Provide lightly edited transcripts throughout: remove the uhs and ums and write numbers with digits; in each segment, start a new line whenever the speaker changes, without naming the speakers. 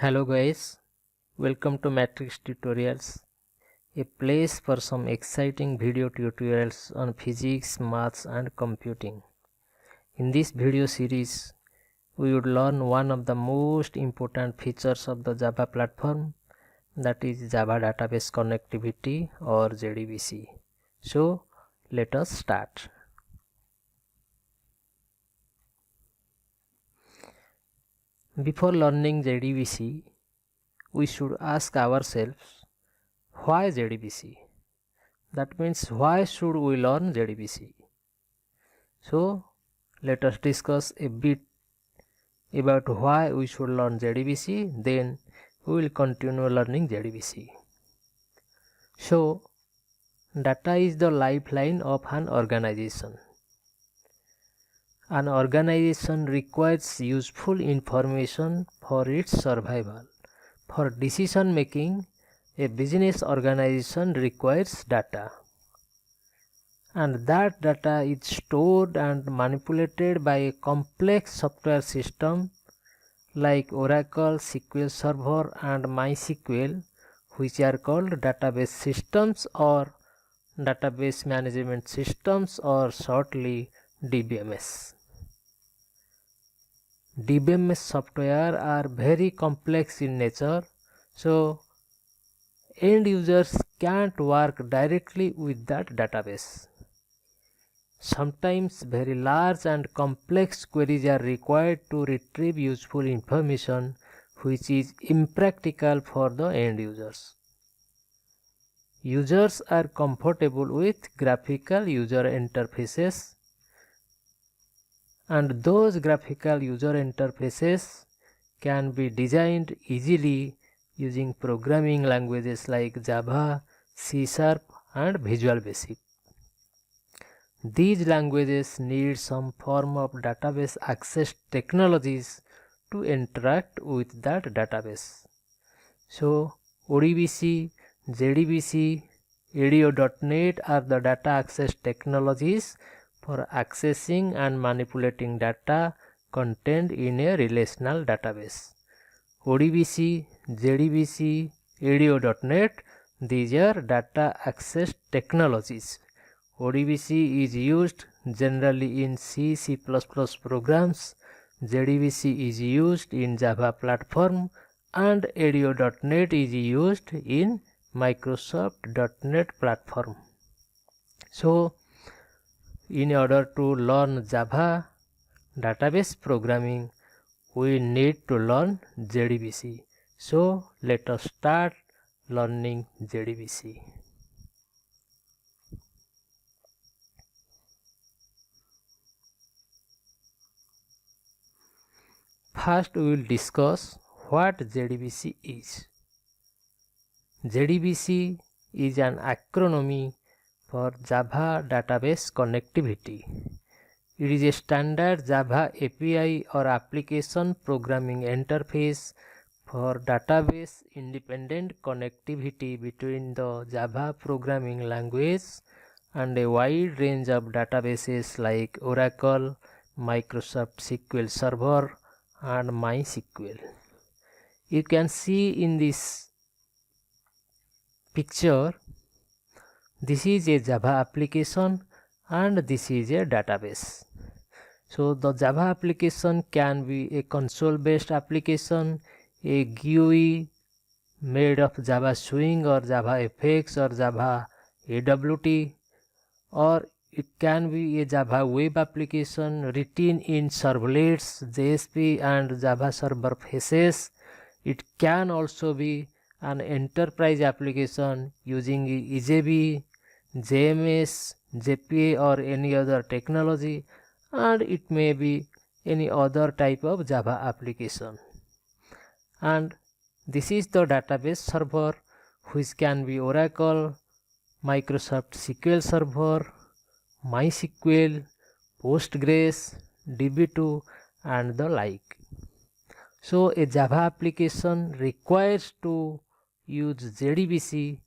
Hello guys, welcome to Matrix Tutorials, a place for some exciting video tutorials on physics, maths and computing. In this video series, we would learn one of the most important features of the Java platform, that is Java Database Connectivity or Jdbc. So let us start. Before learning Jdbc, we should ask ourselves, why Jdbc? That means why should we learn Jdbc? So let us discuss a bit about why we should learn Jdbc, then we will continue learning Jdbc. So data is the lifeline of an organization. An organization requires useful information for its survival. For decision making, a business organization requires data. And that data is stored and manipulated by a complex software system like Oracle, SQL Server and MySQL, which are called database systems or database management systems, or shortly DBMS. DBMS software are very complex in nature, so end users can't work directly with that database. Sometimes very large and complex queries are required to retrieve useful information, which is impractical for the end users. Users are comfortable with graphical user interfaces, and those graphical user interfaces can be designed easily using programming languages like Java, C# and Visual Basic. These languages need some form of database access technologies to interact with that database. So ODBC, Jdbc, ADO.NET are the data access technologies for accessing and manipulating data contained in a relational database. ODBC, Jdbc, ADO.NET, these are data access technologies. ODBC is used generally in C, C++ programs, Jdbc is used in Java platform, and ADO.NET is used in Microsoft.NET platform. So in order to learn Java database programming, we need to learn Jdbc. So let us start learning Jdbc. First we will discuss what Jdbc is. Jdbc is an acronym for Java Database Connectivity. It is a standard Java API or application programming interface for database independent connectivity between the Java programming language and a wide range of databases like Oracle, Microsoft SQL Server and MySQL. You can see in this picture, this is a Java application and this is a database. So the Java application can be a console based application, a GUI made of Java Swing or Java FX or Java AWT, or it can be a Java web application written in servlets, JSP and Java server faces. It can also be an enterprise application using EJB, JMS, JPA or any other technology, and it may be any other type of Java application. And this is the database server, which can be Oracle, Microsoft SQL Server, MySQL, Postgres, DB2 and the like. So a Java application requires to use Jdbc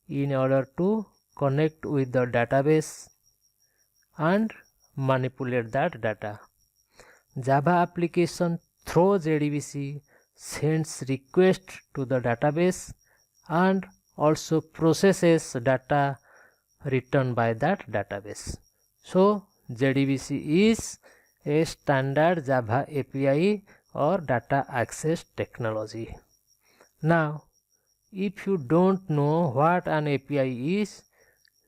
in order to connect with the database and manipulate that data. Java application through Jdbc sends request to the database and also processes data written by that database. So JDBC is a standard Java API or data access technology. Now, if you don't know what an API is,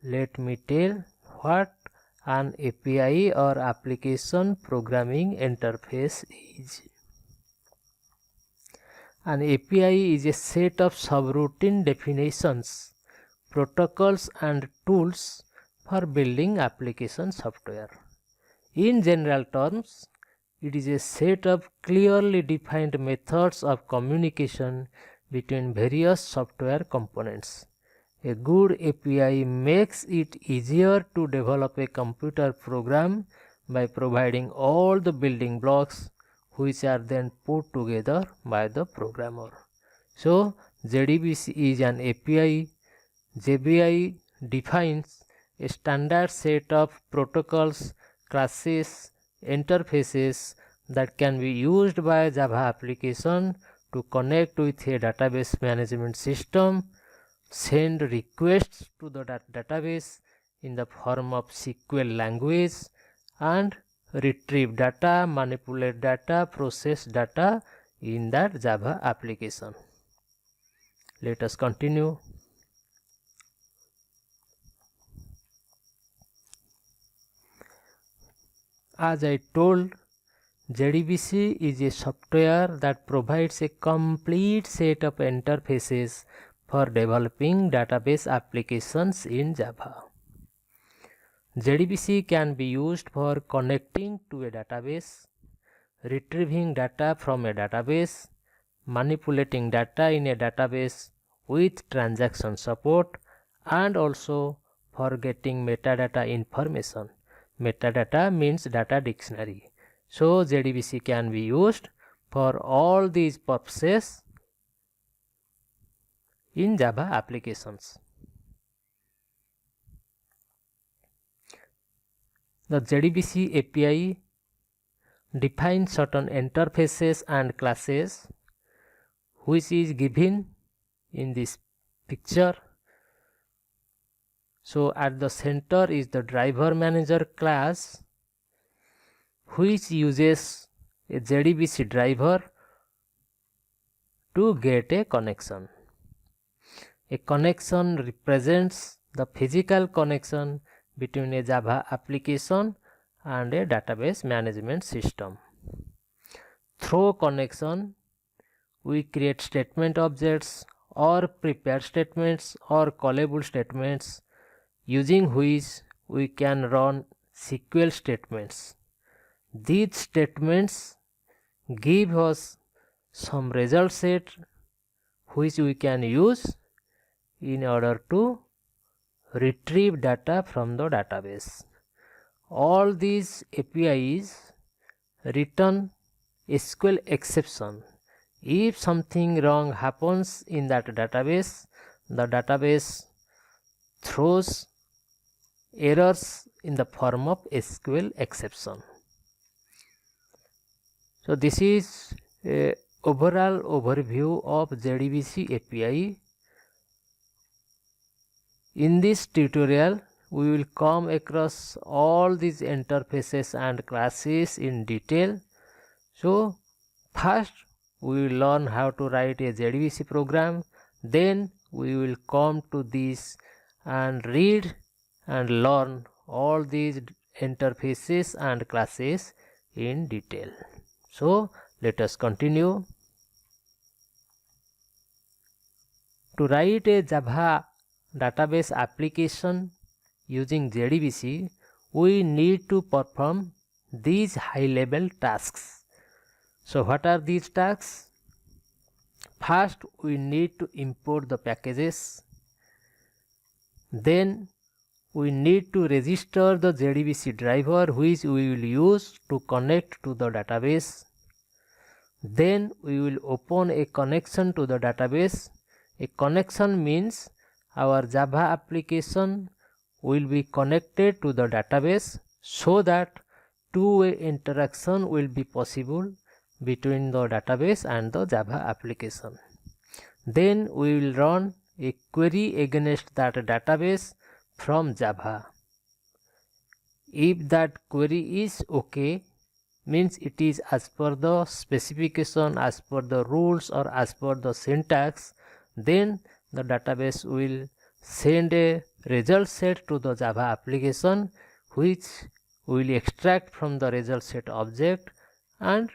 let me tell what an API or application programming interface is. An API is a set of subroutine definitions, protocols and tools for building application software. In general terms, it is a set of clearly defined methods of communication between various software components. A good API makes it easier to develop a computer program by providing all the building blocks which are then put together by the programmer. So JDBC is an API. JBI defines a standard set of protocols, classes, interfaces that can be used by Java application to connect with a database management system, send requests to the database in the form of SQL language, and retrieve data, manipulate data, process data in that Java application. Let us continue. As I told, JDBC is a software that provides a complete set of interfaces for developing database applications in Java. JDBC can be used for connecting to a database, retrieving data from a database, manipulating data in a database with transaction support, and also for getting metadata information. Metadata means data dictionary. So JDBC can be used for all these purposes in Java applications. The JDBC API defines certain interfaces and classes which is given in this picture. So at the center is the driver manager class, which uses a JDBC driver to get a connection. A connection represents the physical connection between a Java application and a database management system. Through connection, we create statement objects or prepare statements or callable statements using which we can run SQL statements. These statements give us some result set which we can use in order to retrieve data from the database. All these APIs return SQL exception. If something wrong happens in that database, the database throws errors in the form of SQL exception. So this is a overall overview of JDBC API. In this tutorial, we will come across all these interfaces and classes in detail. So first we will learn how to write a JDBC program, then we will come to this and read and learn all these interfaces and classes in detail. So let us continue. To write a Java database application using JDBC, we need to perform these high-level tasks. So what are these tasks? First, we need to import the packages. Then we need to register the JDBC driver which we will use to connect to the database. Then we will open a connection to the database. A connection means our Java application will be connected to the database so that two-way interaction will be possible between the database and the Java application. Then we will run a query against that database from Java. If that query is okay, means it is as per the specification, as per the rules, or as per the syntax, then the database will send a result set to the Java application, which will extract from the result set object and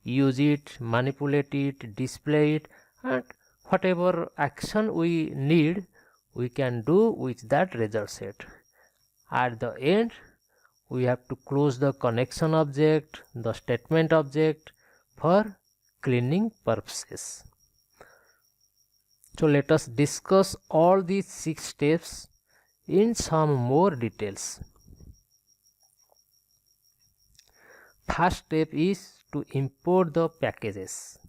use it, manipulate it, display it, and whatever action we need we can do with that result set. At the end, we have to close the connection object, the statement object, for cleaning purposes. So let us discuss all these 6 steps in some more details. First step is to import the packages.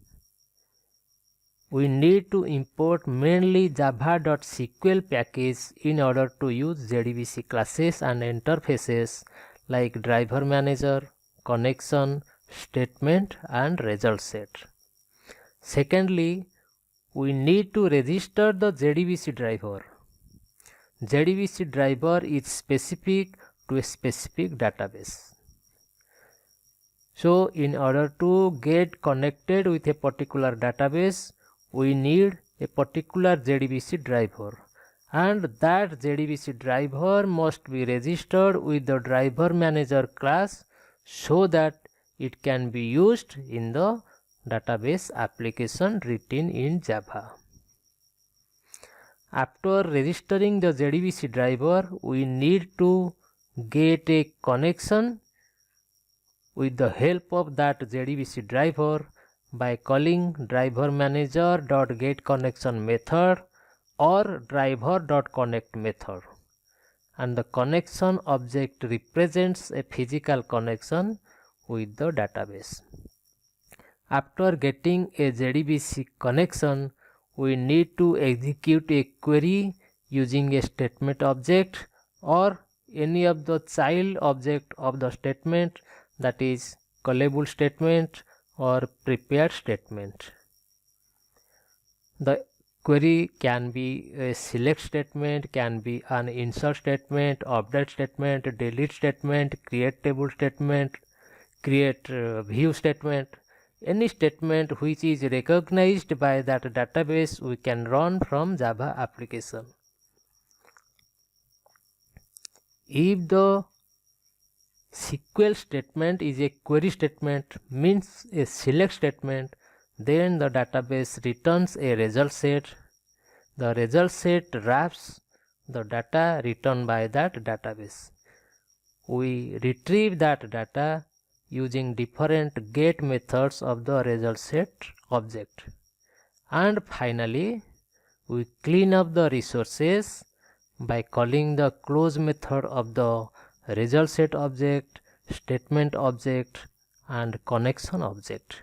We need to import mainly java.sql package in order to use Jdbc classes and interfaces like driver manager, connection, statement, and result set. Secondly, we need to register the Jdbc driver. Jdbc driver is specific to a specific database. So in order to get connected with a particular database, we need a particular Jdbc driver, and that Jdbc driver must be registered with the driver manager class so that it can be used in the database application written in Java. After registering the Jdbc driver, we need to get a connection with the help of that Jdbc driver by calling driver manager.getConnection method or driver.connect method, and the connection object represents a physical connection with the database. After getting a Jdbc connection, we need to execute a query using a statement object or any of the child object of the statement, that is callable statement or prepared statement. The query can be a select statement, can be an insert statement, update statement, delete statement, create table statement, create view statement. Any statement which is recognized by that database we can run from Java application. If the SQL statement is a query statement, means a select statement, then the database returns a result set. The result set wraps the data returned by that database. We retrieve that data using different get methods of the result set object. And finally, we clean up the resources by calling the close method of the result set object, statement object, and connection object.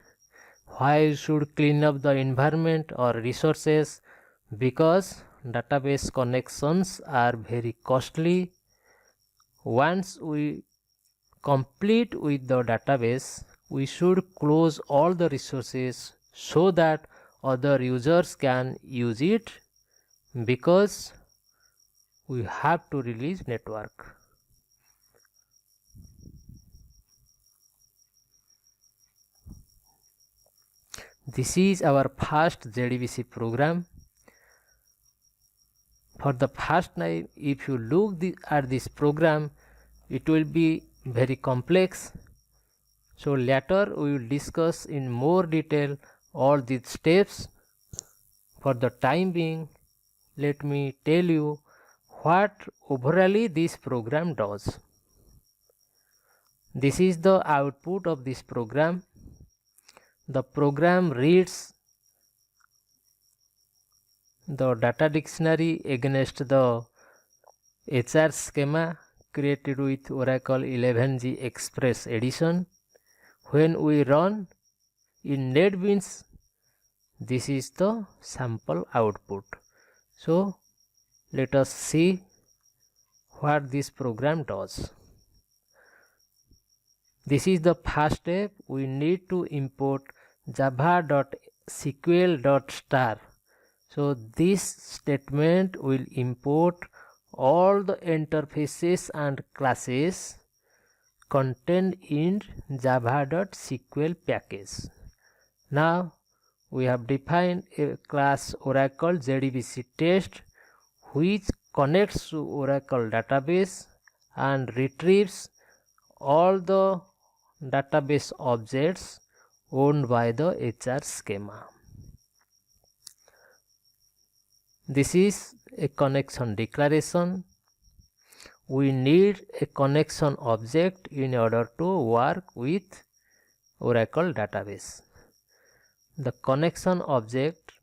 Why should clean up the environment or resources? Because database connections are very costly. Once we complete with the database, we should close all the resources so that other users can use it, because we have to release network. This is our first Jdbc program. For the first time, if you look at this program, it will be very complex. So later we will discuss in more detail all these steps. For the time being, let me tell you what overall this program does. This is the output of this program. The program reads the data dictionary against the HR schema created with Oracle 11g Express edition. When we run in NetBeans, this is the sample output. So let us see what this program does. This is the first step. We need to import java.sql.star. So this statement will import all the interfaces and classes contained in java.sql package. Now we have defined a class Oracle Jdbc test which connects to Oracle database and retrieves all the database objects owned by the HR schema. This is a connection declaration. We need a connection object in order to work with Oracle database. The connection object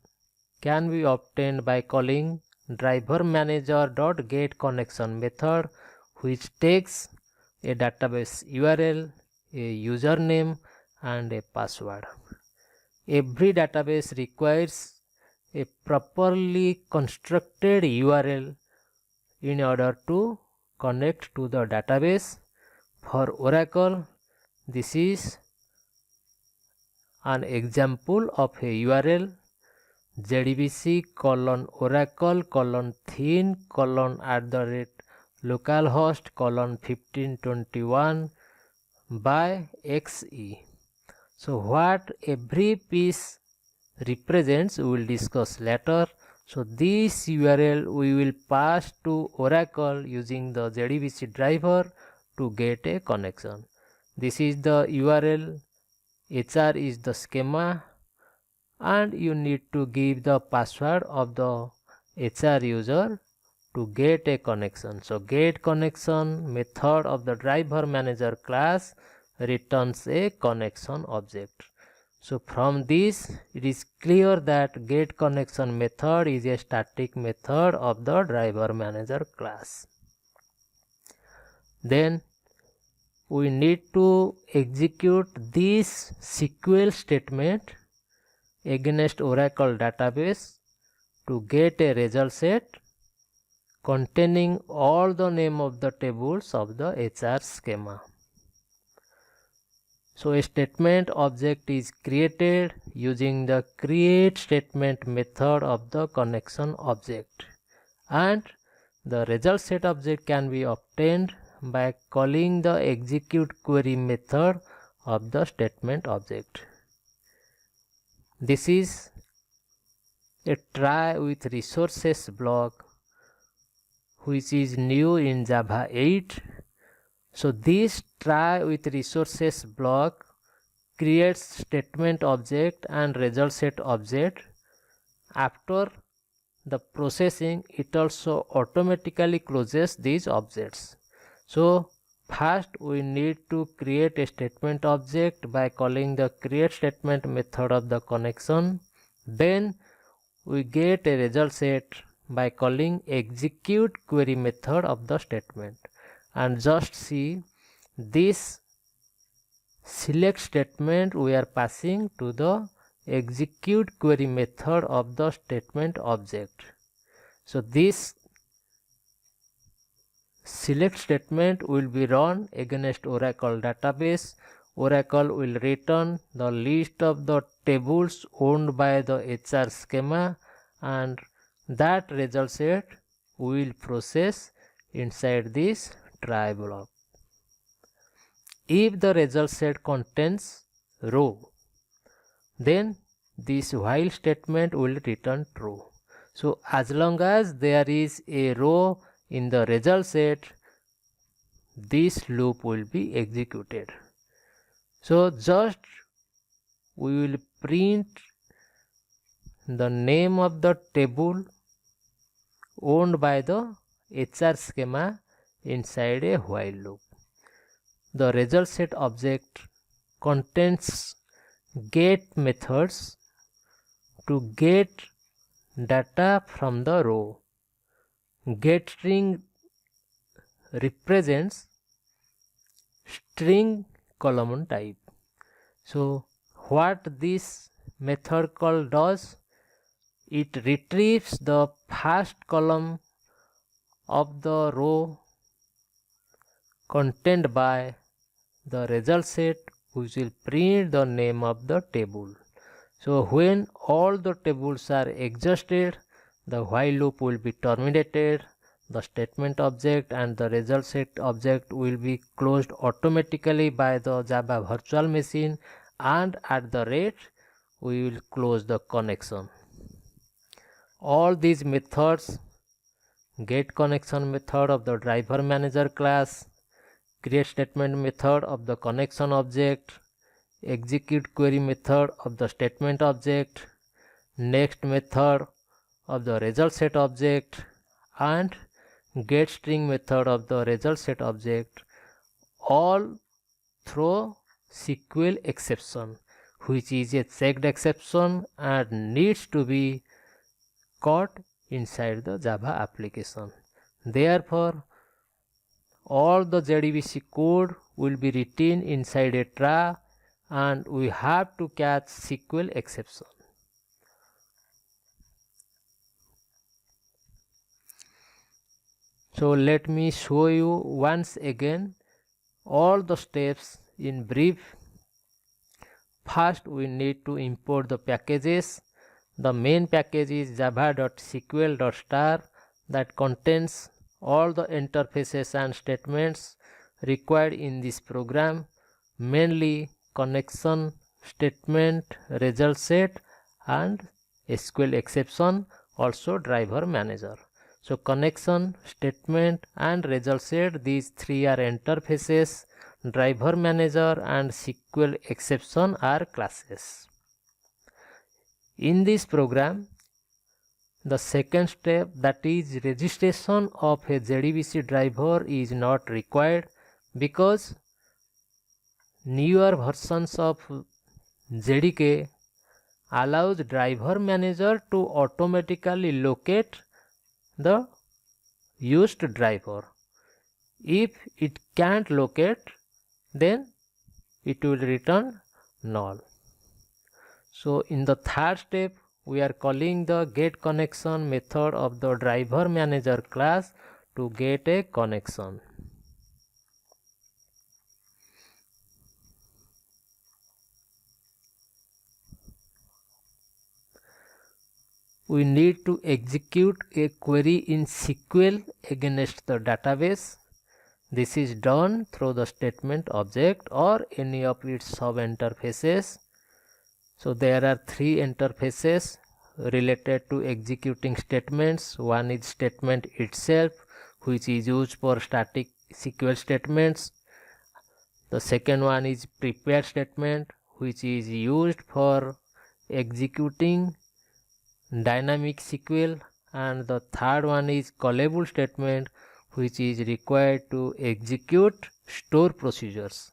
can be obtained by calling driver manager.getConnection method, which takes a database URL, a username and a password. Every database requires a properly constructed URL in order to connect to the database. For Oracle, this is an example of a URL: jdbc://thin:@localhost:1521 by xe. So what every piece represents we will discuss later. So this URL we will pass to Oracle using the Jdbc driver to get a connection. This is the URL, HR is the schema, and you need to give the password of the HR user to get a connection. So get connection method of the driver manager class returns a connection object. So from this it is clear that get connection method is a static method of the driver manager class. Then we need to execute this SQL statement against Oracle database to get a result set containing all the name of the tables of the HR schema. So a statement object is created using the create statement method of the connection object, and the result set object can be obtained by calling the execute query method of the statement object. This is a try with resources block which is new in Java 8. So this try with resources block creates statement object and result set object. After the processing, it also automatically closes these objects. So first we need to create a statement object by calling the create statement method of the connection. Then we get a result set by calling execute query method of the statement. And just see this select statement we are passing to the execute query method of the statement object. So this select statement will be run against Oracle database. Oracle will return the list of the tables owned by the HR schema, and that result set will process inside this try block. If the result set contains row, then this while statement will return true. So as long as there is a row in the result set, this loop will be executed. So just we will print the name of the table owned by the HR schema inside a while loop. The result set object contains get methods to get data from the row. GetString represents string column type. So what this method call does, it retrieves the first column of the row contained by the result set which will print the name of the table. So when all the tables are exhausted, the while loop will be terminated, the statement object and the result set object will be closed automatically by the Java virtual machine, and at the rate we will close the connection. All these methods, get connection method of the driver manager class, create statement method of the connection object, execute query method of the statement object, next method of the result set object, and get string method of the result set object, all throw SQL exception, which is a checked exception and needs to be caught inside the Java application. Therefore, all the Jdbc code will be written inside a tray and we have to catch SQL exception. So let me show you once again all the steps in brief. First, we need to import the packages. The main package is java.sql.star that contains all the interfaces and statements required in this program, mainly connection, statement, result set and SQL exception, also driver manager. So connection, statement and result set, these three are interfaces, driver manager and SQL exception are classes. In this program, the second step, that is registration of a Jdbc driver, is not required because newer versions of JDK allows driver manager to automatically locate the used driver. If it can't locate, then it will return null. So in the third step, we are calling the get connection method of the driver manager class to get a connection. We need to execute a query in SQL against the database. This is done through the statement object or any of its sub interfaces. So there are three interfaces related to executing statements. One is statement itself, which is used for static SQL statements. The second one is prepared statement, which is used for executing dynamic SQL, and the third one is callable statement, which is required to execute store procedures.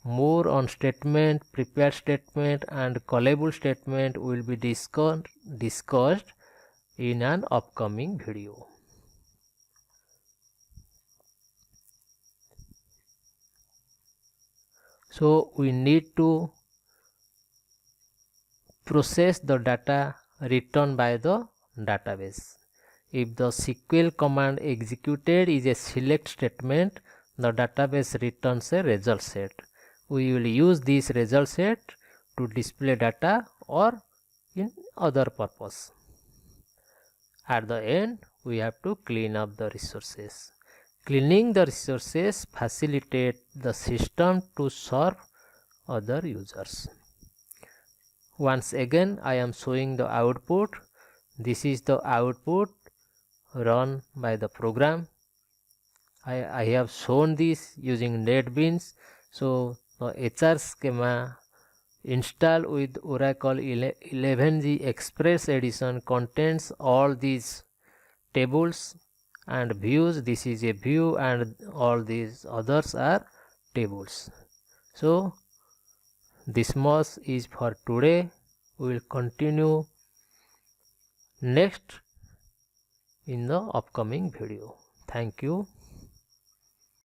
More on statement, prepared statement and callable statement will be discussed in an upcoming video. So we need to process the data returned by the database. If the SQL command executed is a select statement, the database returns a result set. We will use this result set to display data or in other purpose. At the end, we have to clean up the resources. Cleaning the resources facilitates the system to serve other users. Once again, I am showing the output. This is the output run by the program. I have shown this using NetBeans. So the HR schema installed with Oracle 11g Express Edition contains all these tables and views. This is a view and all these others are tables. So this much is for today. We will continue next in the upcoming video. Thank you.